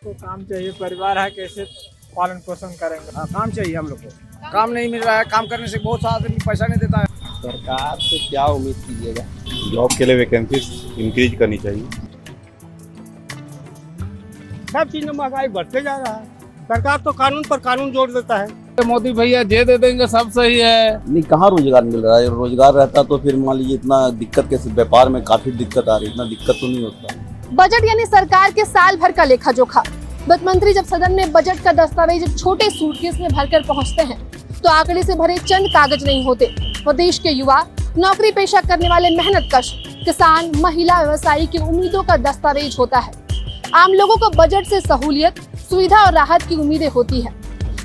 को काम चाहिए, परिवार है, कैसे पालन पोषण करेंगे। काम चाहिए हम लोग को। काम नहीं मिल रहा है, काम करने से बहुत सारा आदमी पैसा नहीं देता है। सरकार से क्या उम्मीद कीजिएगा। जॉब के लिए वैकेंसीज इंक्रीज करनी चाहिए। सब चीज में महंगाई बढ़ते जा रहा है। सरकार तो कानून पर कानून जोड़ देता है। मोदी भैया जे दे देंगे सब सही है। नहीं, कहाँ रोजगार मिल रहा है। रोजगार रहता तो फिर मान लीजिए इतना दिक्कत कैसे, व्यापार में काफी दिक्कत आ रही है, इतना दिक्कत तो नहीं होता। बजट यानी सरकार के साल भर का लेखा जोखा। वित्त मंत्री जब सदन में बजट का दस्तावेज छोटे सूटकेस में भरकर पहुंचते हैं तो आंकड़े से भरे चंद कागज नहीं होते। वो देश के युवा, नौकरी पेशा करने वाले मेहनतकश किसान, महिला, व्यवसायी की उम्मीदों का दस्तावेज होता है। आम लोगों को बजट से सहूलियत, सुविधा और राहत की उम्मीदें होती है।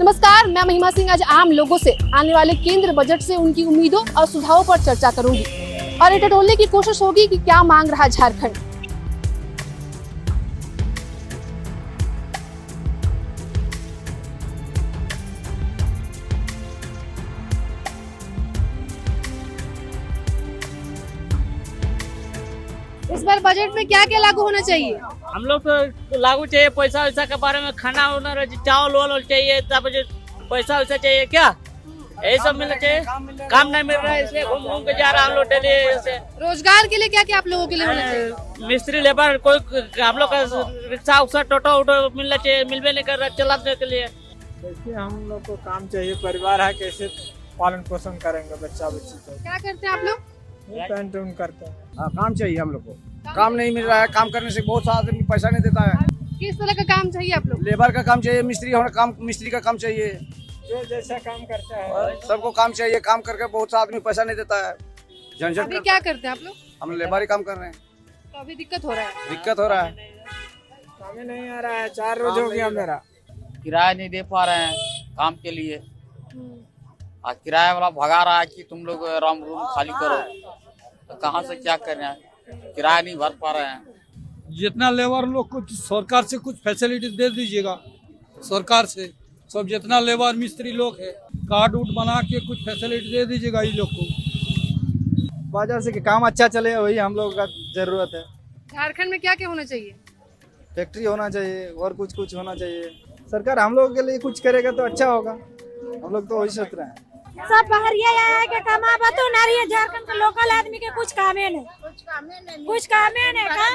नमस्कार, मैं महिमा सिंह आज आम लोगों से आने वाले केंद्र बजट से उनकी उम्मीदों और सुझावों पर चर्चा करूंगी और ये टटोलने की कोशिश होगी कि क्या मांग रहा झारखंड। इस बार बजट में क्या क्या लागू होना चाहिए? हम लोग तो लागू चाहिए पैसा वैसा के बारे में, खाना वाना चावल वावल चाहिए, तब पैसा वैसा चाहिए क्या, यही सब मिलना चाहिए। काम नहीं मिल रहा है इसलिए घूम घूम के जा रहा है हम लोग डेली ऐसे। रोजगार के लिए क्या क्या आप लोगों के लिए होना चाहिए? मिस्त्री, लेबर, कोई हम लोग का रिक्शा उक्सा टोटो उटो मिलना चाहिए, मिलवे नहीं कर रहा चलाने के लिए। देखिए, हम लोग को काम चाहिए, परिवार है, कैसे पालन पोषण करेंगे बच्चा बच्ची को। क्या करते हैं आप लोग? पेंट उन करते हैं। काम चाहिए हम लोग को। काम नहीं मिल रहा है, काम करने से बहुत सारा आदमी पैसा नहीं देता है। किस तरह का काम चाहिए आप लोग? लेबर का काम चाहिए, मिस्त्री का काम चाहिए, जो जैसा काम करता है सबको काम चाहिए। काम करके बहुत सारा आदमी पैसा नहीं देता है। अभी झंझट क्या करते हैं आप लोग? हम लेबर ही काम कर रहे हैं। तो अभी दिक्कत हो रहा है। दिक्कत हो रहा है, काम ही नहीं आ रहा है। 4 रोज हो गया मेरा। किराया नहीं दे पा रहे हैं काम के लिए। आज किराया वाला भगा रहा है कि तुम लोग रूम खाली करो, तो कहाँ से क्या कर रहे हैं, किराया नहीं भर पा रहे हैं। जितना लेबर लोग को सरकार से कुछ फैसिलिटी दे दीजिएगा। सरकार से सब जितना लेबर मिस्त्री लोग है, कार्ड उड बना के कुछ फैसिलिटी दे दीजिएगा इन लोग को। बाजार से कि काम अच्छा चले, वही हम लोग का जरूरत है। झारखंड में क्या क्या होना चाहिए? फैक्ट्री होना चाहिए और कुछ होना चाहिए। सरकार हम लोगों के लिए कुछ करेगा तो अच्छा होगा। हम लोग तो वही सोच रहे हैं। सब बाहरिया आया के कमाबा तो नारी है। झारखंड के लोकल आदमी के कुछ कामे नहीं, काम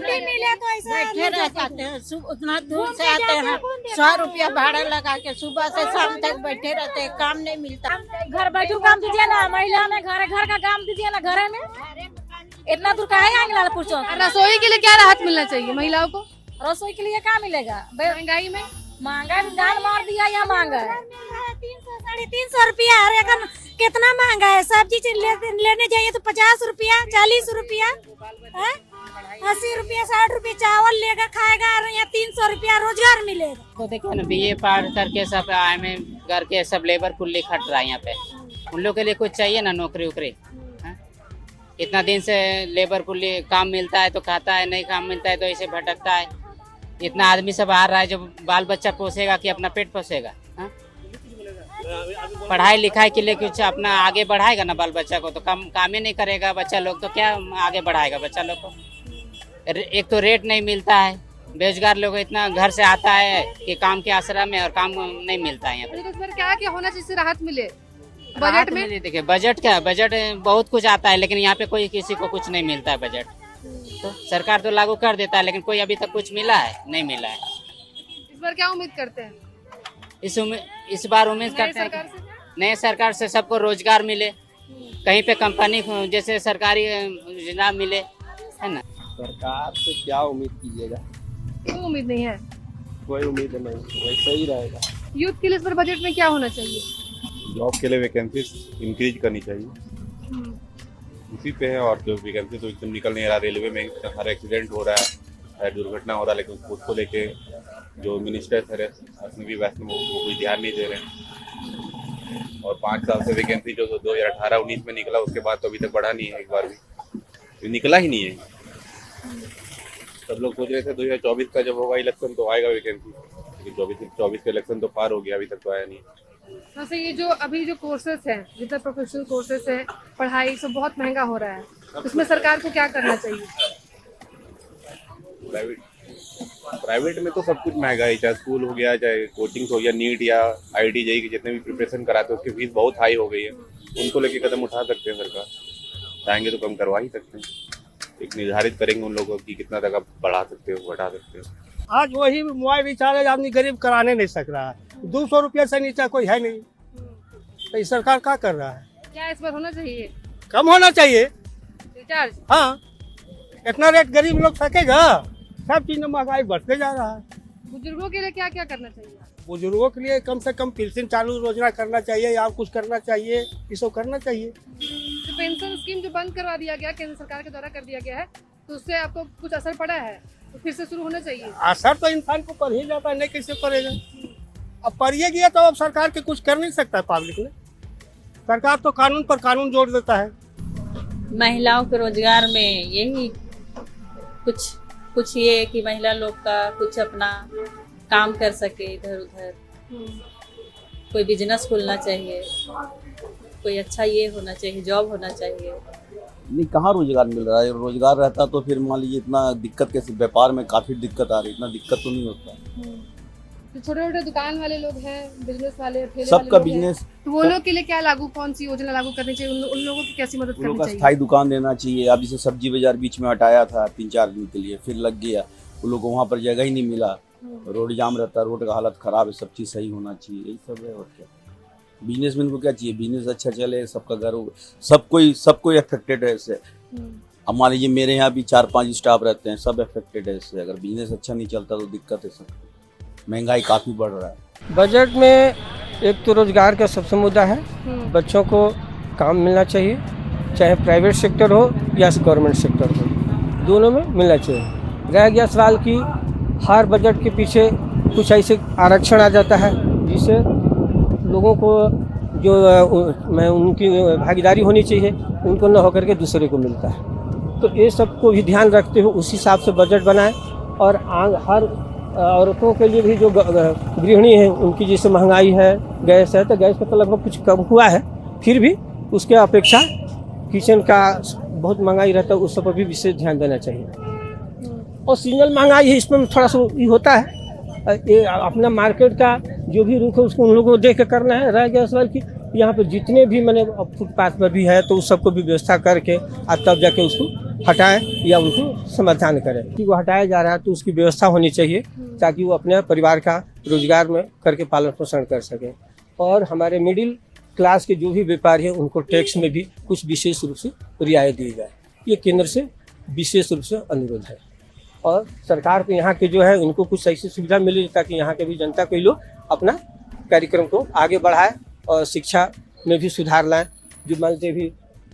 भी मिले तो ऐसा बैठे रह जाते हैं। उतना दूर से आते हैं, 100 रुपया भाड़ा लगा के सुबह से शाम तक बैठे रहते हैं, काम नहीं मिलता। घर बैठू काम दीजिए ना, महिला में घर का काम दीजिए ना, घर में इतना दूर का है आंगला पूछो। रसोई के लिए क्या राहत मिलना चाहिए महिलाओं को? रसोई के लिए क्या मिलेगा? महंगाई में दाल मार दिया या मांगा 300 350 रुपया। कितना महंगा है। सब्जी लेने जाइए तो 50 रुपया, 40 रुपया, 80 रुपया, 60 रुपया चावल लेगा खाएगा और यहाँ 300 रुपया रोजगार मिलेगा। तो देखिए ना, BA पार करके सब आए में करके सब लेबर कुल्ली खट रहा है यहाँ पे। उन लोग के लिए कुछ चाहिए ना, नौकरी उकरी। इतना दिन से लेबर कुल्ली काम मिलता है तो खाता है, नहीं काम मिलता है तो ऐसे भटकता है। इतना आदमी सब आ रहा है जो बाल बच्चा पोसेगा कि अपना पेट पोसेगा। पढ़ाई लिखाई के लिए कुछ अपना आगे बढ़ाएगा ना बाल बच्चा को, तो काम ही नहीं करेगा बच्चा लोग, तो क्या आगे बढ़ाएगा बच्चा लोग को। एक तो रेट नहीं मिलता है, बेरोजगार लोग इतना घर से आता है कि काम के आसरा में, और काम नहीं मिलता है यहाँ पे। इस बार क्या क्या होना चाहिए, राहत मिले बजट में? देखिए, बजट क्या, बजट बहुत कुछ आता है लेकिन यहाँ पे कोई किसी को कुछ नहीं मिलता है। बजट तो सरकार तो लागू कर देता है लेकिन कोई अभी तक कुछ मिला है नहीं मिला है। इस बार क्या उम्मीद करते हैं? इस बार उम्मीद करते हैं नए सरकार से सबको रोजगार मिले, कहीं पे कंपनी जैसे सरकारी योजना मिले, है ना। सरकार से क्या उम्मीद कीजिएगा। कोई उम्मीद नहीं है। कोई उम्मीद नहीं, वैसे ही रहेगा। यूथ के लिए इस बार बजट में क्या होना चाहिए? जॉब के लिए वैकेंसीज इंक्रीज करनी चाहिए। उसी पे है, और जो वैकेंसी तो एकदम निकल नहीं रहा। रेलवे में हर एक्सीडेंट हो रहा है, दुर्घटना हो रहा है, लेकिन उसको लेके जो मिनिस्टर है उसमें भी वैसे वो कोई ध्यान नहीं दे रहे। और 5 साल से वैकेंसी जो 2018-19 में निकला, उसके बाद तो अभी तक बढ़ा नहीं है, एक बार भी निकला ही नहीं है। सब लोग सोच रहे थे 2024 का जब होगा इलेक्शन तो आएगा वैकेंसी, लेकिन 24 का इलेक्शन तो पार हो गया, अभी तक तो आया नहीं। वैसे ये जो अभी जो कोर्सेस हैं, जितना प्रोफेशनल कोर्सेस है, पढ़ाई सब बहुत महंगा हो रहा है, इसमें सरकार को क्या करना चाहिए? प्राइवेट प्राइवेट में तो सब कुछ महंगा है, चाहे स्कूल हो गया, चाहे कोचिंग हो गया, नीट या IIT JEE की जितने भी प्रिपरेशन कराते हैं उसकी फीस बहुत हाई हो गई है। उनको लेके कदम उठा सकते हैं सरकार, चाहेंगे तो कम करवा ही सकते हैं। एक निर्धारित करेंगे उन लोगों की कितना तक आप बढ़ा सकते हो, घटा सकते हो। आज वही मोबाइल रिचार्ज आदमी गरीब कराने नहीं सक रहा है। 200 रुपये से नीचे कोई है नहीं, तो सरकार क्या कर रहा है? क्या इस पर होना चाहिए कम होना चाहिए रिचार्ज? हाँ, इतना रेट गरीब लोग सकेगा? सब चीज में महंगाई बढ़ते जा रहा है। बुजुर्गों के लिए क्या क्या करना चाहिए? बुजुर्गों के लिए कम से कम पेंशन चालू रोजना करना चाहिए या कुछ करना चाहिए, ये सब करना चाहिए। तो पेंशन स्कीम जो बंद करवा दिया गया केंद्र सरकार के द्वारा कर दिया गया है, तो उससे आपको कुछ असर पड़ा है? तो फिर से शुरू होना चाहिए। असर तो इंसान को पड़ ही जाता है, नहीं कैसे पड़ेगा? अब पड़िए गया तो अब सरकार के कुछ कर नहीं सकता है पब्लिक ने। सरकार तो कानून पर कानून जोड़ देता है। महिलाओं के रोजगार में यही कुछ ये कि महिला लोग का कुछ अपना काम कर सके, इधर उधर कोई बिजनेस खोलना चाहिए, कोई अच्छा ये होना चाहिए, जॉब होना चाहिए। नहीं, कहाँ रोजगार मिल रहा है? रोजगार रहता तो फिर मान लीजिए इतना दिक्कत कैसे, व्यापार में काफी दिक्कत आ रही, इतना दिक्कत तो नहीं होता। तो छोटे छोटे दुकान वाले लोग हैं, बिजनेस वाले, ठेले वाले सबका लोग बिजनेस, हैं, तो वो लोग के लिए क्या लागू, कौन सी योजना लागू करनी चाहिए? उन लोगों की कैसी मदद उन करनी लोगों का चाहिए? स्थायी दुकान देना चाहिए। अब जैसे सब्जी बाजार बीच में हटाया था 3-4 दिन के लिए, फिर लग गया, उन लोगों को वहाँ पर जगह ही नहीं मिला, रोड जाम रहता है, रोड का हालत खराब है, सब चीज़ सही होना चाहिए, यही सब है। और क्या बिजनेसमैन को क्या चाहिए? बिजनेस अच्छा चले, सबका घर हो, सब कोई अफेक्टेड है इससे। अब मान लीजिए मेरे यहाँ भी 4-5 स्टाफ रहते हैं, सब अफेक्टेड है इससे। अगर बिजनेस अच्छा नहीं चलता तो दिक्कत है सब। महंगाई काफ़ी बढ़ रहा है। बजट में एक तो रोजगार का सबसे मुद्दा है, बच्चों को काम मिलना चाहिए, चाहे प्राइवेट सेक्टर हो या गवर्नमेंट सेक्टर हो, दोनों में मिलना चाहिए। रह गया सवाल कि हर बजट के पीछे कुछ ऐसे आरक्षण आ जाता है जिससे लोगों को जो उनकी भागीदारी होनी चाहिए उनको न होकर के दूसरे को मिलता है। तो ये सबको भी ध्यान रखते हुए उस हिसाब से बजट बनाएं। और हर औरतों के लिए भी जो गृहिणी है उनकी जैसे महंगाई है, गैस है, तो गैस का तो लगभग कुछ कम हुआ है, फिर भी उसके अपेक्षा किचन का बहुत महंगाई रहता है, उस सब पर भी विशेष ध्यान देना चाहिए। और सीजनल महंगाई है, इसमें थोड़ा सा ये होता है, ये अपना मार्केट का जो भी रुख है उसको उन लोगों को देख के करना है। रह गया सवाल कि यहाँ पे जितने भी मैंने फुटपाथ पर भी है तो उस सबको भी व्यवस्था करके और तब जाके उसको हटाएं या उनको समाधान करें। कि वो हटाया जा रहा है तो उसकी व्यवस्था होनी चाहिए ताकि वो अपने परिवार का रोजगार में करके पालन पोषण कर सकें। और हमारे मिडिल क्लास के जो भी व्यापारी हैं उनको टैक्स में भी कुछ विशेष रूप से रियायत दी जाए, ये केंद्र से विशेष रूप से अनुरोध है। और सरकार को यहाँ के जो है उनको कुछ ऐसी सुविधा मिले ताकि यहाँ के भी जनता के लोग अपना कार्यक्रम को आगे बढ़ाए और शिक्षा में भी सुधार लाएं। जो मानते भी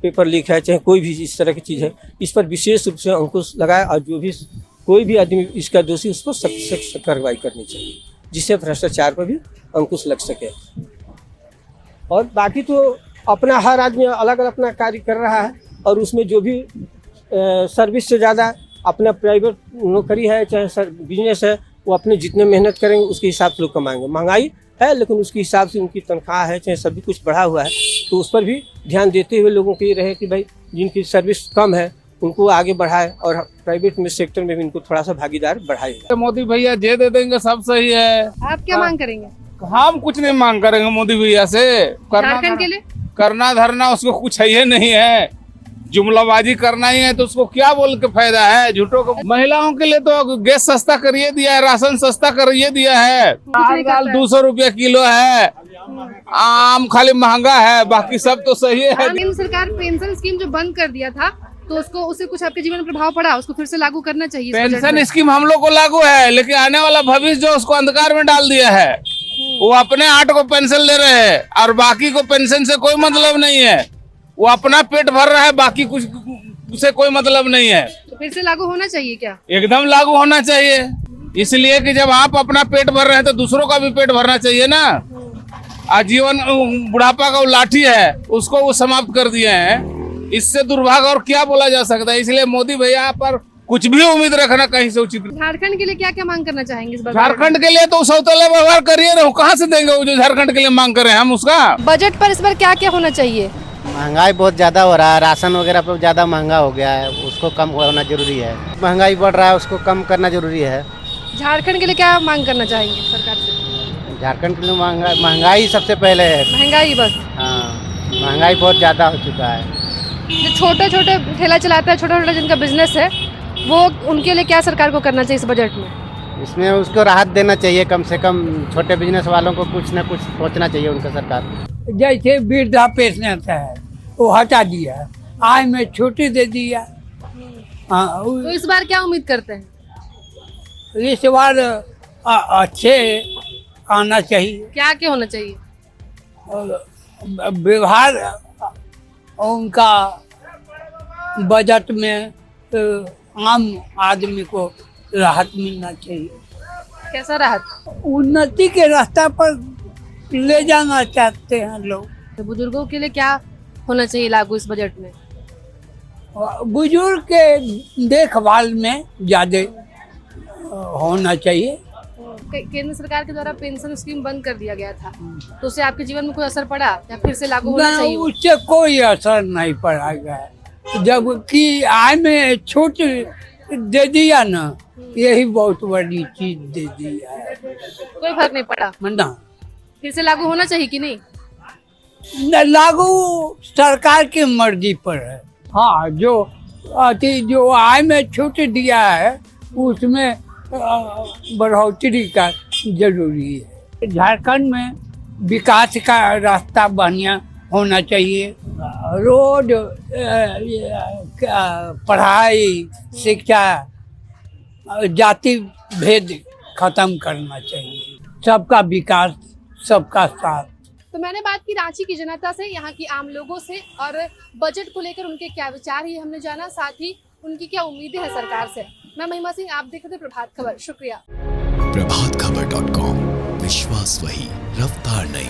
पेपर लीक है, चाहे कोई भी इस तरह की चीज़ है, इस पर विशेष रूप से अंकुश लगाए और जो भी कोई भी आदमी इसका दोषी उसको सख्त से सख्त कार्रवाई करनी चाहिए जिससे भ्रष्टाचार पर भी अंकुश लग सके। और बाकी तो अपना हर आदमी अलग अलग अपना कार्य कर रहा है और उसमें जो भी सर्विस से ज़्यादा अपना प्राइवेट नौकरी है चाहे बिजनेस है, वो अपने जितने मेहनत करेंगे उसके हिसाब से लोग कमाएंगे। महंगाई है लेकिन उसके हिसाब से उनकी तनख्वाह है चाहे सभी कुछ बढ़ा हुआ है, तो उस पर भी ध्यान देते हुए लोगों को ये रहे कि भाई जिनकी सर्विस कम है उनको आगे बढ़ाए और प्राइवेट में सेक्टर में भी इनको थोड़ा सा भागीदार बढ़ाए। मोदी भैया जे दे देंगे सब सही है। आप क्या मांग करेंगे? हम कुछ नहीं मांग करेंगे मोदी भैया से। झारखंड के लिए करना धरना उसको कुछ है नहीं है, जुमलाबाजी करना ही है तो उसको क्या बोल के फायदा है झूठों को। महिलाओं के लिए तो गैस सस्ता करिए दिया है, राशन सस्ता करिए दिया है, दाल 200 रुपया किलो है, आम खाली महंगा है, बाकी सब तो सही है। केंद्र सरकार पेंशन स्कीम जो बंद कर दिया था तो उससे कुछ आपके जीवन में प्रभाव पड़ा? उसको फिर से लागू करना चाहिए। पेंशन स्कीम हम लोग को लागू है लेकिन आने वाला भविष्य जो उसको अंधकार में डाल दिया है, वो अपने 8 को पेंशन ले रहे हैं और बाकी को पेंशन से कोई मतलब नहीं है। वो अपना पेट भर रहा है, बाकी कुछ उसे कोई मतलब नहीं है। तो फिर से लागू होना चाहिए क्या? एकदम लागू होना चाहिए, इसलिए कि जब आप अपना पेट भर रहे हैं तो दूसरों का भी पेट भरना चाहिए ना। आजीवन बुढ़ापा का वो लाठी है उसको वो समाप्त कर दिए हैं, इससे दुर्भाग्य और क्या बोला जा सकता है। इसलिए मोदी भैया पर कुछ भी उम्मीद रखना कहीं से उचित। झारखंड के लिए क्या क्या मांग करना चाहेंगे इस बार? झारखंड के लिए तो सौतेला व्यवहार करिए ना, कहाँ से देंगे वो जो झारखंड के लिए मांग करें हम उसका। बजट पर इस बार क्या क्या होना चाहिए? महंगाई बहुत ज़्यादा हो रहा है, राशन वगैरह पर ज़्यादा महंगा हो गया है, उसको कम होना जरूरी है। महंगाई बढ़ रहा है उसको कम करना जरूरी है। झारखंड के लिए क्या मांग करना चाहेंगे सरकार से? झारखंड के लिए महंगाई सबसे पहले है। महंगाई बस? हाँ, महंगाई बहुत ज़्यादा हो चुका है। जो छोटे छोटे ठेला चलाता है, छोटा छोटा जिनका बिजनेस है, वो उनके लिए क्या सरकार को करना चाहिए इस बजट में? इसमें उसको राहत देना चाहिए, कम से कम छोटे बिजनेस वालों को कुछ न कुछ सोचना चाहिए उनका सरकार। जैसे वृद्धा पेंशन आता है वो हटा दिया, आय में छुट्टी दे दिया। हाँ, तो इस बार क्या उम्मीद करते हैं? इस बार अच्छे आना चाहिए क्या क्या होना चाहिए? और व्यवहार उनका बजट में आम आदमी को राहत मिलना चाहिए। कैसा राहत? उन्नति के रास्ता पर ले जाना चाहते हैं लोग। तो बुजुर्गों के लिए क्या होना चाहिए लागू इस बजट में? बुजुर्ग के देखभाल में ज्यादा होना चाहिए। केंद्र सरकार के द्वारा पेंशन स्कीम बंद कर दिया गया था, तो उससे आपके जीवन में कोई असर पड़ा या फिर से लागू होना चाहिए? उससे कोई असर नहीं पड़ा गया, जबकि आय में छूट दे दिया ना, यही बहुत बड़ी चीज दे दिया है। कोई फर्क नहीं पड़ा ना, फिर से लागू होना चाहिए कि नहीं? लागू सरकार की मर्जी पर है। हाँ, जो आय में छूट दिया है उसमें बढ़ोतरी का जरूरी है। झारखंड में विकास का रास्ता बढ़िया होना चाहिए। रोड, पढ़ाई, शिक्षा, जाति भेद खत्म करना चाहिए। सबका विकास, सबका साथ। तो मैंने बात की रांची की जनता से, यहाँ की आम लोगों से, और बजट को लेकर उनके क्या विचार है हमने जाना, साथ ही उनकी क्या उम्मीदें हैं सरकार से। मैं महिमा सिंह, आप देख रहे थे प्रभात खबर। शुक्रिया। प्रभातखबर.com, विश्वास वही, रफ्तार नहीं।